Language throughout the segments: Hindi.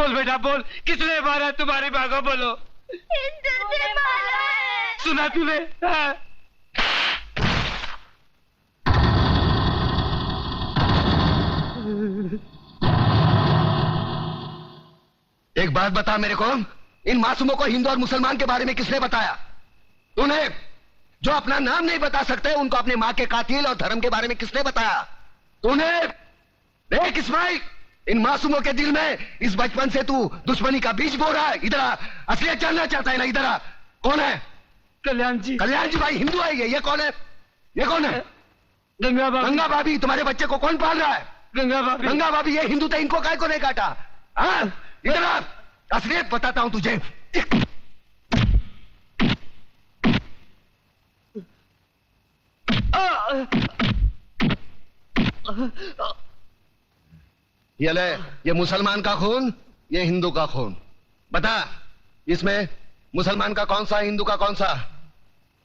बोल बेटा बोल, किसने मारा तुम्हारी माँ को? बोलो। हिंदू ने मारा है। सुना तूने? हाँ। एक बात बता मेरे को, इन मासूमों को हिंदू और मुसलमान के बारे में किसने बताया? तूने? जो अपना नाम नहीं बता सकते उनको अपने मां के कातिल और धर्म के बारे में किसने बताया? तूने? देख इस्माइल, इन मासूमों के दिल में इस बचपन से तू दुश्मनी का बीज बो रहा है। इधर आ, असलियत जानना चाहता है ना? इधर आ। कौन है? कल्याण जी। कल्याण जी भाई हिंदू है ये कौन है? ये कौन है? गंगा भाभी। गंगा भाभी। तुम्हारे बच्चे को कौन पाल रहा है? गंगा भाभी। गंगा भाभी। ये हिंदू थे, इनको काय को नहीं काटा? हाँ, इधर आ, असलियत बताता हूं तुझे। ये ले, ये मुसलमान का खून, ये हिंदू का खून। बता, इसमें मुसलमान का कौन सा, हिंदू का कौन सा?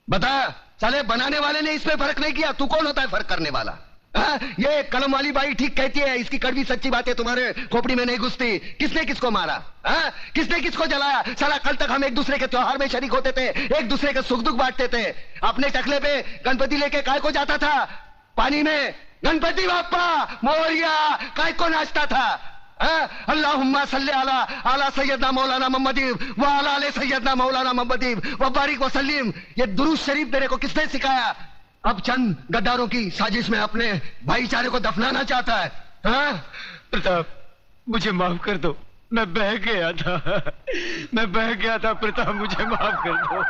बता। साले बनाने वाले ने इसमें फर्क नहीं किया, तू कौन होता है फर्क करने वाला? ये कलम वाली बाई ठीक कहती है, इसकी कड़वी सच्ची बातें तुम्हारे खोपड़ी में नहीं घुसती। किसने किसको मारा? किसने किसको जलाया? साला कल तक हम एक दूसरे के त्योहार में शरीक होते थे, एक दूसरे के सुख दुख बांटते थे। अपने टकले पे गणपति लेके काय को जाता था? पानी में गणपति बाप्पा मोरिया काय को नाचता था? अल्लाहुम्मा सल्ली अला आला सैयदना मौलाना मोहम्मदी व अला आले सैयदना मौलाना मोहम्मदी व बारिक व सल्लीम। ये दुरूद शरीफ तेरे को किसने सिखाया? अब चंद गद्दारों की साजिश में अपने भाईचारे को दफनाना चाहता है। प्रताप, मुझे माफ कर दो, मैं बह गया था, मैं बह गया था प्रताप, मुझे माफ कर दो।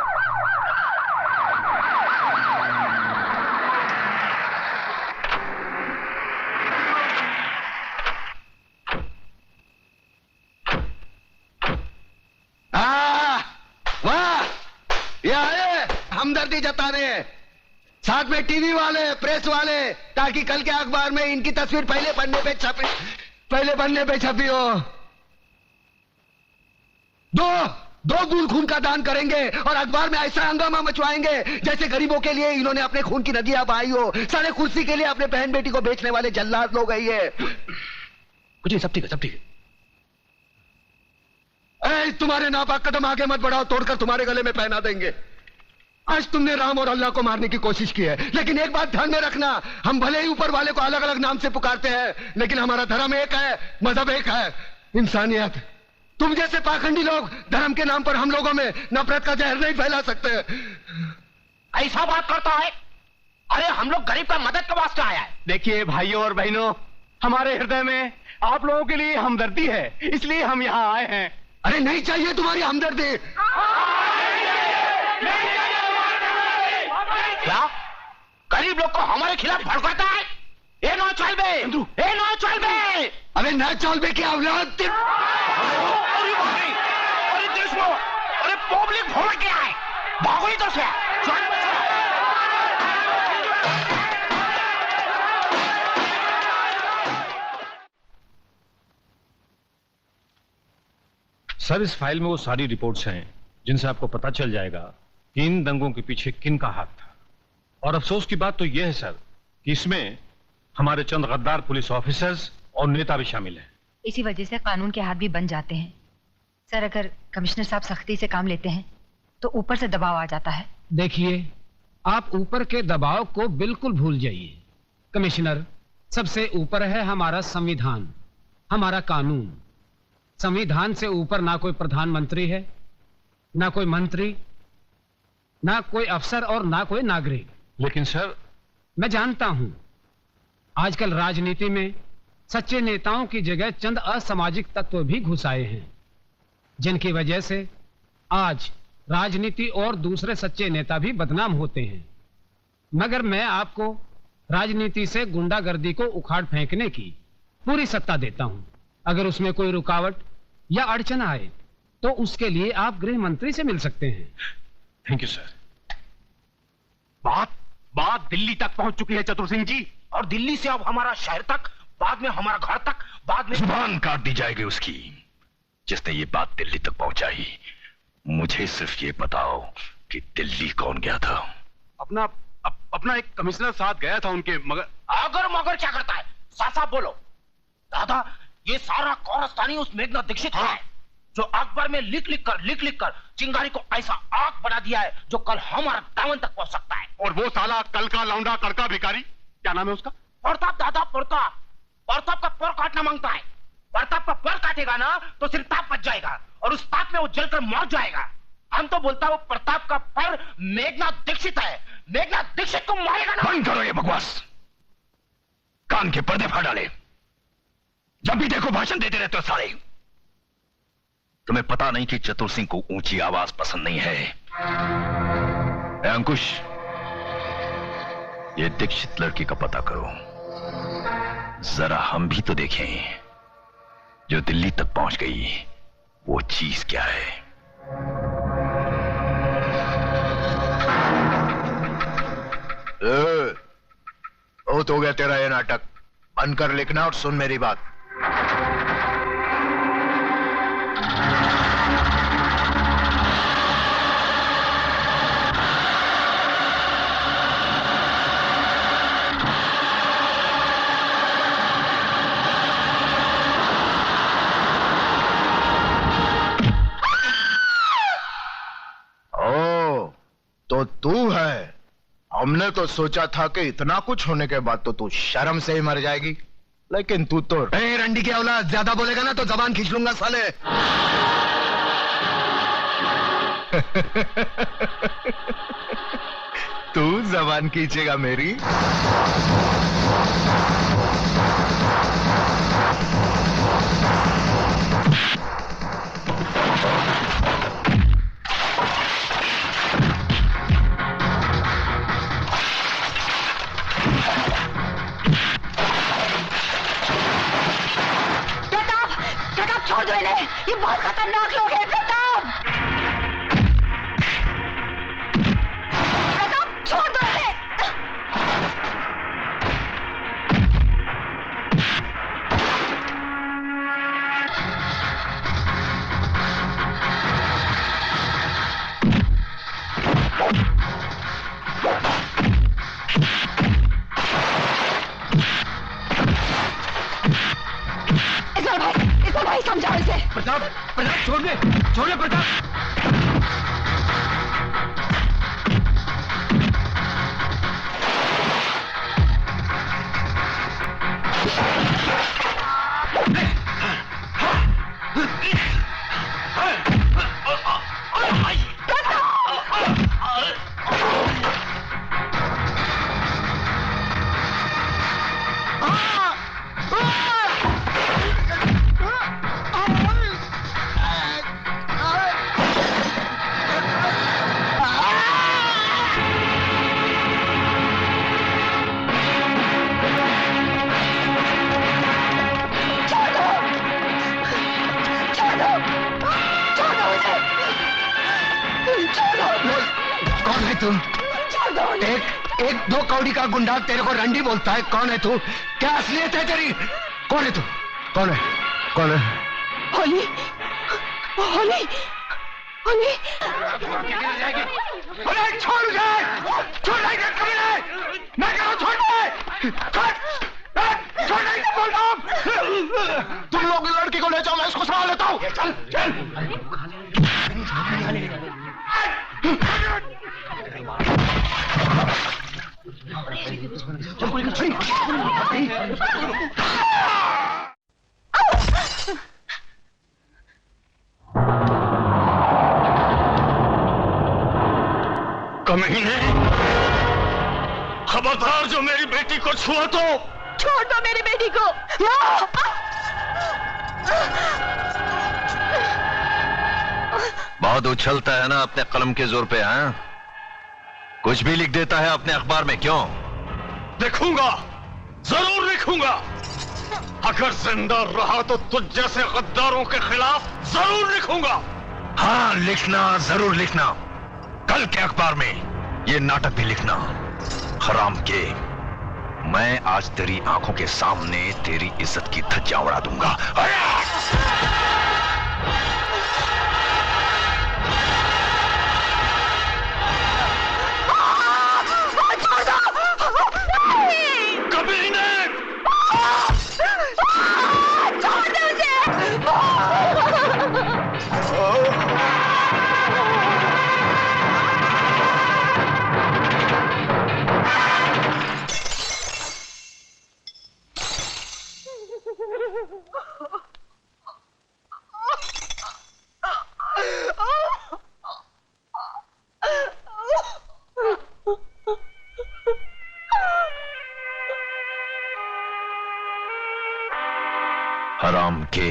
वाह, ये आए हमदर्दी जताने, साथ में टीवी वाले, प्रेस वाले, ताकि कल के अखबार में इनकी तस्वीर पहले पन्ने पे छपी हो। दो बूंद खून का दान करेंगे और अखबार में ऐसा हंगामा मचवाएंगे जैसे गरीबों के लिए इन्होंने अपने खून की नदियां बहाई हो। सारे कुर्सी के लिए अपने बहन बेटी को बेचने वाले जल्लाद लोग है ये। कुछ नहीं, सब ठीक है, सब ठीक है। तुम्हारे नापाक कदम आगे मत बढ़ाओ, तोड़कर तुम्हारे गले में पहना देंगे। आज तुमने राम और अल्लाह को मारने की कोशिश की है, लेकिन एक बात ध्यान में रखना, हम भले ही ऊपर वाले को अलग अलग नाम से पुकारते हैं, लेकिन हमारा धर्म एक है, मजहब एक है, इंसानियत। तुम जैसे पाखंडी लोग धर्म के नाम पर हम लोगों में नफरत का जहर नहीं फैला सकते। ऐसा बात करता है? अरे हम लोग गरीब का मदद के वास्ते आया है। देखिए भाइयों और बहनों, हमारे हृदय में आप लोगों के लिए हमदर्दी है, इसलिए हम यहाँ आए हैं। अरे नहीं चाहिए तुम्हारी हमदर्दी। क्या गरीब लोग को हमारे खिलाफ भड़काता है? ये नो चल बे, ये नो चल बे। अरे न चल बे की औलाद। अरे देश में, अरे पब्लिक भोग क्या है? भागो इधर से। सर, इस फाइल में वो सारी रिपोर्ट्स हैं जिनसे आपको पता चल जाएगा कि इन दंगों के पीछे किन का हाथ था। और अफसोस की बात तो यह है सर कि इसमें हमारे चंद गद्दार पुलिस ऑफिसर्स और नेता भी शामिल हैं। इसी वजह से कानून के हाथ भी बन जाते हैं। सर, अगर कमिश्नर साहब सख्ती से काम लेते हैं तो ऊपर से दबाव आ जाता है। देखिए, आप ऊपर के दबाव को बिल्कुल भूल जाइए। कमिश्नर, सबसे ऊपर है हमारा संविधान, हमारा कानून। संविधान से ऊपर ना कोई प्रधानमंत्री है, ना कोई मंत्री, ना कोई अफसर और ना कोई नागरिक। लेकिन सर, मैं जानता हूं आजकल राजनीति में सच्चे नेताओं की जगह चंद असामाजिक तत्व भी घुस आए हैं, जिनकी वजह से आज राजनीति और दूसरे सच्चे नेता भी बदनाम होते हैं। मगर मैं आपको राजनीति से गुंडागर्दी को उखाड़ फेंकने की पूरी सत्ता देता हूं। अगर उसमें कोई रुकावट या अड़चन आए तो उसके लिए आप गृह मंत्री से मिल सकते हैं। Thank you sir. बात दिल्ली तक पहुंच चुकी है चतुर सिंह जी, और दिल्ली से अब हमारा शहर तक, बाद में हमारा घर तक, बाद में जुबान काट दी जाएगी उसकी जिसने ये बात दिल्ली तक पहुंचाई। मुझे सिर्फ ये बताओ कि दिल्ली कौन गया था? अपना एक कमिश्नर साथ गया था उनके। मगर अगर मगर क्या करता है? साफ साफ बोलो। दादा, ये सारा कारस्तानी उस मेघनाथ दीक्षित का है, जो अखबार में लिख लिख कर चिंगारी को ऐसा आग बना दिया है जो कल हमारा दामन तक पहुंच सकता है। और वो साला कल का लौंडा कड़का भिखारी, क्या नाम है उसका? प्रताप दादा, प्रताप का पर काटना मांगता है। प्रताप का पर काटेगा ना तो सिर्फ ताप बच जाएगा और उस ताप में वो जलकर मर जाएगा। हम तो बोलता वो प्रताप का पर मेघनाथ दीक्षित है, मेघनाथ दीक्षित को मारेगा ना। बंद करो ये बकवास, कान के पर्दे फाड़ डाले। जब भी देखो भाषण देते रहते हो साले। तुम्हें पता नहीं कि चतुर सिंह को ऊंची आवाज पसंद नहीं है? ए अंकुश, ये दीक्षित लड़की का पता करो, जरा हम भी तो देखें जो दिल्ली तक पहुंच गई वो चीज क्या है। बहुत हो गया तेरा ये नाटक, बंद कर लिखना और सुन मेरी बात। तो तू है? हमने तो सोचा था कि इतना कुछ होने के बाद तो तू शर्म से ही मर जाएगी, लेकिन तू तो रंडी की औलाद, ज्यादा बोलेगा ना तो जबान खींच लूंगा साले। तू जबान खींचेगा मेरी? छोड़ दो इन्हें, ये बहुत खतरनाक लोग हैं। प्रताप छोड़ दो इन्हें। भाई समझाओ इसे। प्रताप छोड़ दे प्रताप। एक दो कौड़ी का गुंडा तेरे को रंडी बोलता है? कौन है तू? क्या असलियत है तेरी? कौन है तू? कौन है? होली होली होली छोड़ जाए, छोड़ नहीं मैं कह रहा हूं छोड़ नहीं बोल रहा हूं। तुम लोग लड़की को ले जाओ, मैं इसको संभाल लेता हूं। चल चल कमीने, खबरदार जो मेरी बेटी को छुआ तो छोड़ दो मेरी बेटी को। बहुत उछलता है ना अपने कलम के जोर पे, हाँ? कुछ भी लिख देता है अपने अखबार में, क्यों? लिखूंगा, जरूर लिखूंगा। अगर जिंदा रहा तो तुझ जैसे गद्दारों के खिलाफ जरूर लिखूंगा। हाँ, लिखना, जरूर लिखना। कल के अखबार में ये नाटक भी लिखना। हराम के, मैं आज तेरी आंखों के सामने तेरी इज्जत की धज्जियां उड़ा दूंगा। कभी नहीं। हराम के,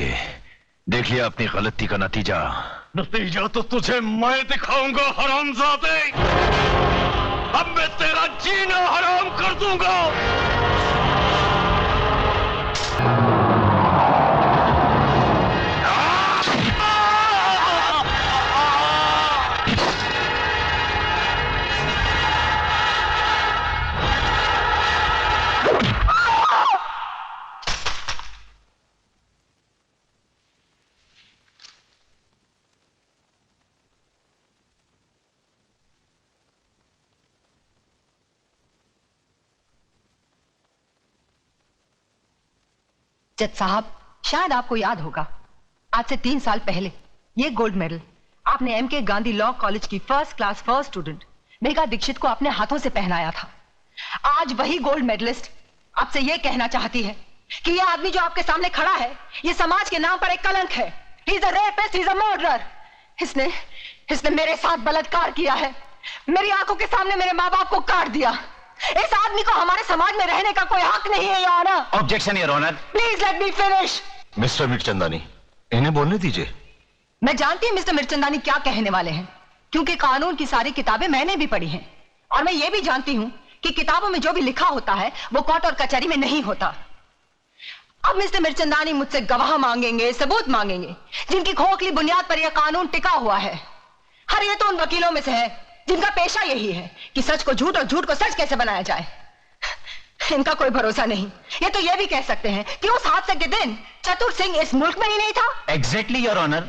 देख लिया अपनी गलती का नतीजा। नतीजा तो तुझे मैं दिखाऊंगा हरामजादे। अब मैं तेरा जीना हराम कर दूंगा। जज साहब, शायद आपको याद होगा, आज से 3 साल पहले ये गोल्ड मेडल आपने एमके गांधी लॉ कॉलेज की first class first student Megha Dikshit को अपने हाथों से पहनाया था। आज वही गोल्ड मेडलिस्ट आपसे ये कहना चाहती है कि ये आदमी जो आपके सामने खड़ा है, ये समाज के नाम पर एक कलंक है। He is a rapist, he is a murderer. इसने मेरे साथ बलात्कार किया है, मेरी आंखों के सामने मेरे माँ बाप को काट दिया। इस आदमी को हमारे समाज में रहने का कोई हक नहीं है, your honour. Objection, your honour. Please let me finish. Mister Mirchandani, इन्हें बोलने दीजिए। मैं जानती हूं मिस्टर मिर्चंदानी क्या कहने वाले हैं, क्योंकि कानून की सारी किताबें मैंने भी पढ़ी हैं, और मैं ये भी जानती हूं कि किताबों में जो भी लिखा होता है वो कोर्ट और कचहरी में नहीं होता। अब मिस्टर मिर्चंदानी मुझसे गवाह मांगेंगे, सबूत मांगेंगे, जिनकी खोखली बुनियाद पर यह कानून टिका हुआ है। हर ये तो उन वकीलों में से है जिनका पेशा यही है कि सच को झूठ और झूठ को सच कैसे बनाया जाए। इनका कोई भरोसा नहीं। ये तो ये भी कह सकते हैं कि उस हादसे के दिन चतुर सिंह इस मुल्क में ही नहीं था। Exactly your honour.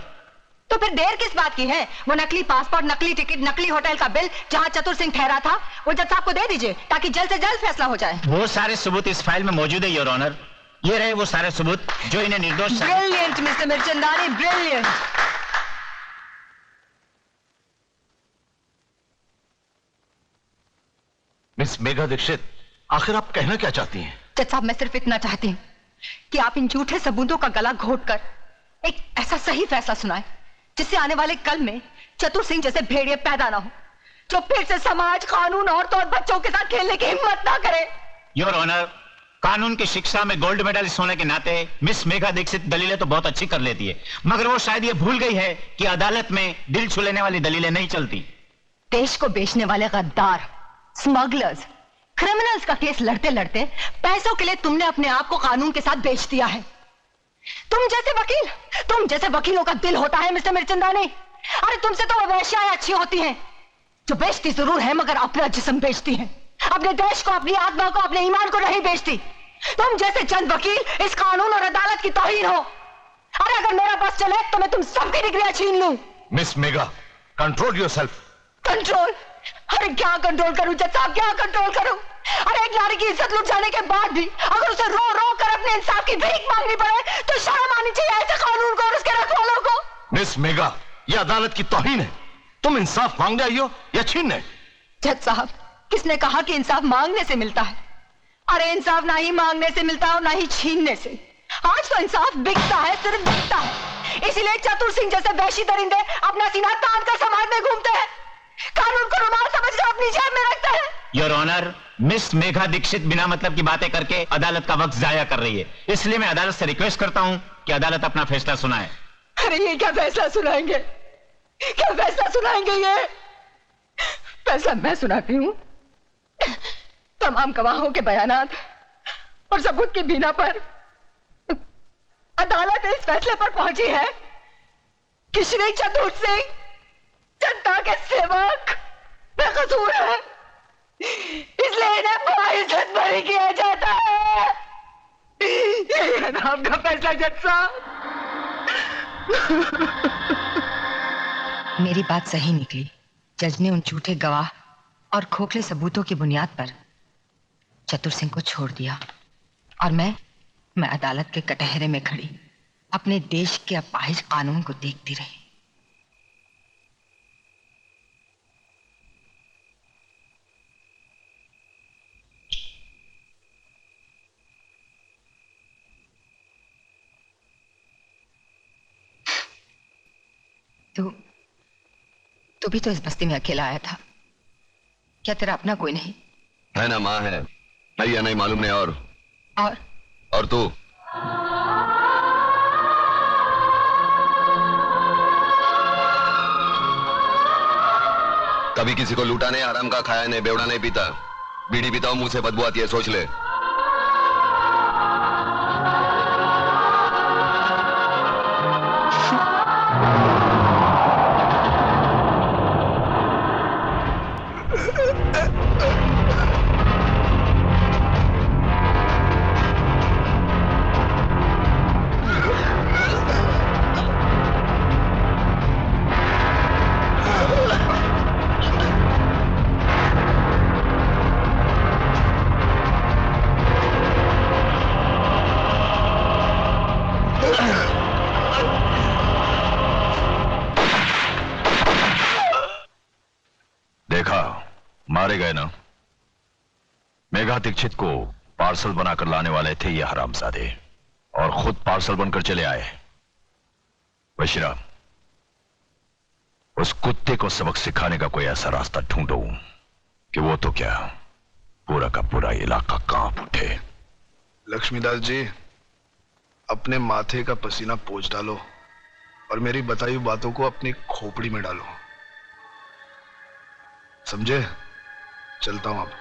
तो फिर देर किस बात की है? वो नकली पासपोर्ट, नकली टिकट, नकली होटल का बिल जहां चतुर सिंह ठहरा था, वो जज साहब को दे दीजिए ताकि जल्द से जल्द फैसला हो जाए। वो सारे सबूत इस फाइल में मौजूद है योर ऑनर। ये रहे वो सारे सबूत जो इन्हें निर्दोष। Brilliant mister Mirchandani, brilliant. Miss Megha Dikshit, आखिर आप कहना क्या चाहती हैं? जज साहब, मैं सिर्फ इतना चाहती हूँ कि आप इन झूठे सबूतों का गला घोटकर एक ऐसा सही फैसला सुनाएं जिससे आने वाले कल में चतुर सिंह जैसे भेड़िए पैदा ना हो, जो फिर से समाज, कानून, औरतों और बच्चों के साथ खेलने की हिम्मत ना करे। योर ऑनर, कानून की शिक्षा में गोल्ड मेडलिस्ट होने के नाते मिस मेघा दीक्षित दलीलें तो बहुत अच्छी कर लेती है, मगर वो शायद ये भूल गई है कि अदालत में दिल छू लेने वाली दलीलें नहीं चलती। देश को बेचने वाले गद्दार, स्मगलर्स, क्रिमिनल्स का केस लड़ते लड़ते पैसों के लिए तुमने अपने आप को कानून के साथ बेच दिया है। तुम जैसे वकीलों का दिल होता है मिस्टर मिर्चंदानी। अरे तुमसे तो वो वेश्याएं अच्छी होती हैं जो बेचती जरूर है मगर अपना जिस्म बेचती हैं, अपने देश को, अपनी आत्मा को, अपने ईमान को नहीं बेचती। तुम जैसे चंद वकील इस कानून और अदालत की तौहीन हो। अरे अगर मेरा बस चले तो मैं तुम सबकी डिग्रियां छीन लूं। Miss Megha, control yourself. Control? अरे क्या कंट्रोल करूं जज साहब, क्या कंट्रोल करूं? अरे एक नारी की इज्जत लुट जाने के बाद भी अगर उसे रो रो कर अपने इंसाफ की भीख मांगनी पड़े तो शर्म आनी चाहिए ऐसे कानून को और उसके रखवालों को। मिस मेघा, यह अदालत की तौहीन है। तुम इंसाफ मांगने आई हो या छीनने? जज साहब, किसने कहा कि इंसाफ मांगने से मिलता है? अरे इंसाफ ना ही मांगने से मिलता और ना ही छीनने से। आज तो इंसाफ बिकता है, सिर्फ बिकता है। इसीलिए चतुर सिंह जैसे वैशी दरिंदे अपना सीना तान कर समाज में घूमते हैं, कानून को रुमाल समझकर अपनी जेब में रखते हैं। Your honour, miss Megha Dikshit बिना मतलब की बातें करके अदालत का वक्त जाया कर रही है, इसलिए मैं अदालत से रिक्वेस्ट करता हूं कि अदालत अपना फैसला सुनाए। अरे ये क्या फैसला सुनाएंगे? क्या फैसला सुनाएंगे? ये फैसला मैं सुनाती हूँ। तमाम गवाहों के बयानात और सबूत की बिना पर अदालत इस फैसले पर पहुंची है कि श्री चतुर सिंह जनता के सेवक बेकसूर है, इसलिए इन्हें बाइज्जत बरी किया जाता है। ये है ना आपका फैसला जज साहब? मेरी बात सही निकली। जज ने उन झूठे गवाह और खोखले सबूतों की बुनियाद पर चतुर सिंह को छोड़ दिया और मैं अदालत के कटहरे में खड़ी अपने देश के अपाहिज कानून को देखती रही। तू भी तो इस बस्ती में अकेला आया था, क्या तेरा अपना कोई नहीं? है ना, माँ है, नहीं या नहीं मालूम नहीं। और तू? कभी किसी को लूटा नहीं, हराम का खाया नहीं, बेवड़ा नहीं पीता। बीड़ी पीता हूं, मुंह से बदबू आती है, सोच ले। मारे गए ना? मेघा दीक्षित को पार्सल बनाकर लाने वाले थे ये हरामजादे, और खुद पार्सल बनकर चले आए। बशीरा, उस कुत्ते को सबक सिखाने का कोई ऐसा रास्ता ढूंढो कि वो तो क्या, पूरा का पूरा इलाका कांप उठे। लक्ष्मीदास जी, अपने माथे का पसीना पोंछ डालो और मेरी बताई हुई बातों को अपनी खोपड़ी में डालो, समझे? चलता हूं अब।